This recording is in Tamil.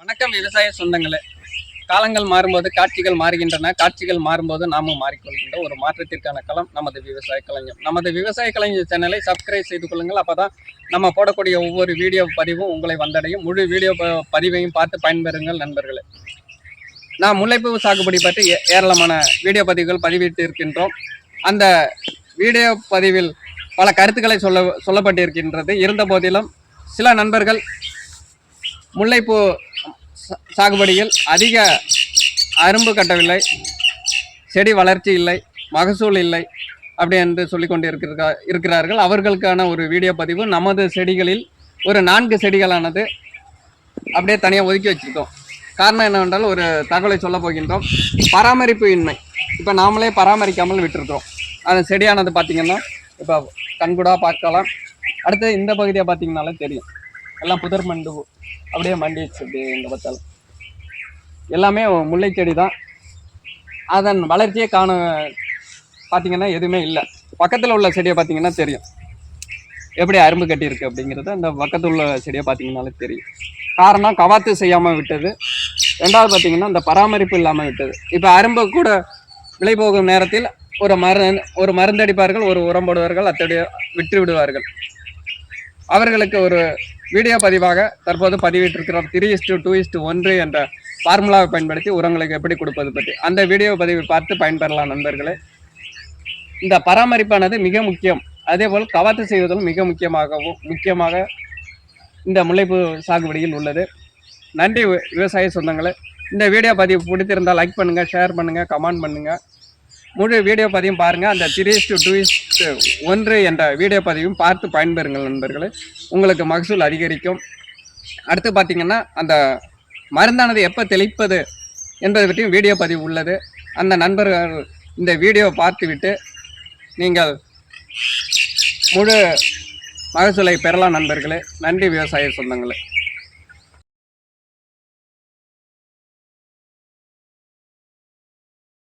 வணக்கம் விவசாய சொந்தங்களே. காலங்கள் மாறும்போது காட்சிகள் மாறுகின்றன. காட்சிகள் மாறும்போது நாமும் மாறிக்கொள்கின்ற ஒரு மாற்றத்திற்கான களம் நமது விவசாய கலைஞர். நமது விவசாய கலைஞர் சேனலை சப்ஸ்கிரைப் செய்து கொள்ளுங்கள். அப்பதான் நம்ம போடக்கூடிய ஒவ்வொரு வீடியோ பதிவும் உங்களை வந்தடையும். முழு வீடியோ பதிவையும் பார்த்து பயன்பெறுங்கள் நண்பர்களே. நான் முல்லைப்பூ சாகுபடி பற்றி ஏராளமான வீடியோ பதிவுகள் பதிவிட்டு இருக்கின்றோம். அந்த வீடியோ பதிவில் பல கருத்துக்களை சொல்லப்பட்டிருக்கின்றது. இருந்த போதிலும் சில நண்பர்கள் முல்லைப்பூ சாகுபடியில் அதிக அரும்பு கட்டவில்லை, செடி வளர்ச்சி இல்லை, மகசூல் இல்லை அப்படி என்று சொல்லி கொண்டு இருக்கிறார்கள். அவர்களுக்கான ஒரு வீடியோ பதிவு. நமது செடிகளில் ஒரு 4 செடிகளானது அப்படியே தனியாக ஒதுக்கி வச்சுருக்கோம். காரணம் என்னவென்றால் ஒரு தகவலை சொல்ல போகின்றோம். பராமரிப்பு இன்மை. இப்போ நாமளே பராமரிக்காமல் விட்டுருக்கோம். அந்த செடியானது பார்த்திங்கன்னா இப்போ கண்கூடாக பார்க்கலாம். அடுத்து இந்த பகுதியை பார்த்திங்கனாலே தெரியும், எல்லாம் புதர் மண்டு அப்படியே மண்டிச்சு. அப்படியே எங்கே பார்த்தாலும் எல்லாமே முல்லை செடி தான். அதன் வளர்ச்சியை பார்த்திங்கன்னா எதுவுமே இல்லை. பக்கத்தில் உள்ள செடியை பார்த்திங்கன்னா தெரியும் எப்படி அரும்பு கட்டியிருக்கு அப்படிங்கிறது. அந்த பக்கத்தில் உள்ள செடியை பார்த்திங்கனாலே தெரியும். காரணம் கவாத்து செய்யாமல் விட்டது. ரெண்டாவது பார்த்திங்கன்னா இந்த பராமரிப்பு இல்லாமல் விட்டது. இப்போ அரும்பு கூட விலை போகும் நேரத்தில் ஒரு மருந்தடிப்பார்கள், ஒரு உரம் போடுவார்கள், அத்தகைய விட்டு விடுவார்கள். அவர்களுக்கு ஒரு வீடியோ பதிவாக தற்போது பதிவிட்டிருக்கிறோம். 3:2:1 என்ற ஃபார்முலாவை பயன்படுத்தி உரங்களுக்கு எப்படி கொடுப்பது பற்றி அந்த வீடியோ பதிவை பார்த்து பயன்பெறலாம் நண்பர்களே. இந்த பராமரிப்பானது மிக முக்கியம். அதேபோல் கவாத்து செய்வதும் மிக முக்கியமாக இந்த முல்லைப்பூ சாகுபடியில் உள்ளது. நன்றி விவசாய சொந்தங்களே. இந்த வீடியோ பதிவு பிடித்திருந்தால் லைக் பண்ணுங்கள், ஷேர் பண்ணுங்கள், கமெண்ட் பண்ணுங்கள். முழு வீடியோ பதிவும் பாருங்கள். அந்த 3:2:1 என்ற வீடியோ பதிவும் பார்த்து பயன்பெறுங்கள் நண்பர்களே. உங்களுக்கு மகசூல் அதிகரிக்கும். அடுத்து பார்த்திங்கன்னா அந்த மருந்தானது எப்போ தெளிப்பது என்பதை பற்றியும் வீடியோ பதிவு உள்ளது. அந்த நண்பர்கள் இந்த வீடியோ பார்த்துவிட்டு நீங்கள் முழு மகசூலை பெறலாம் நண்பர்களே. நன்றி விவசாய சொந்தங்களே.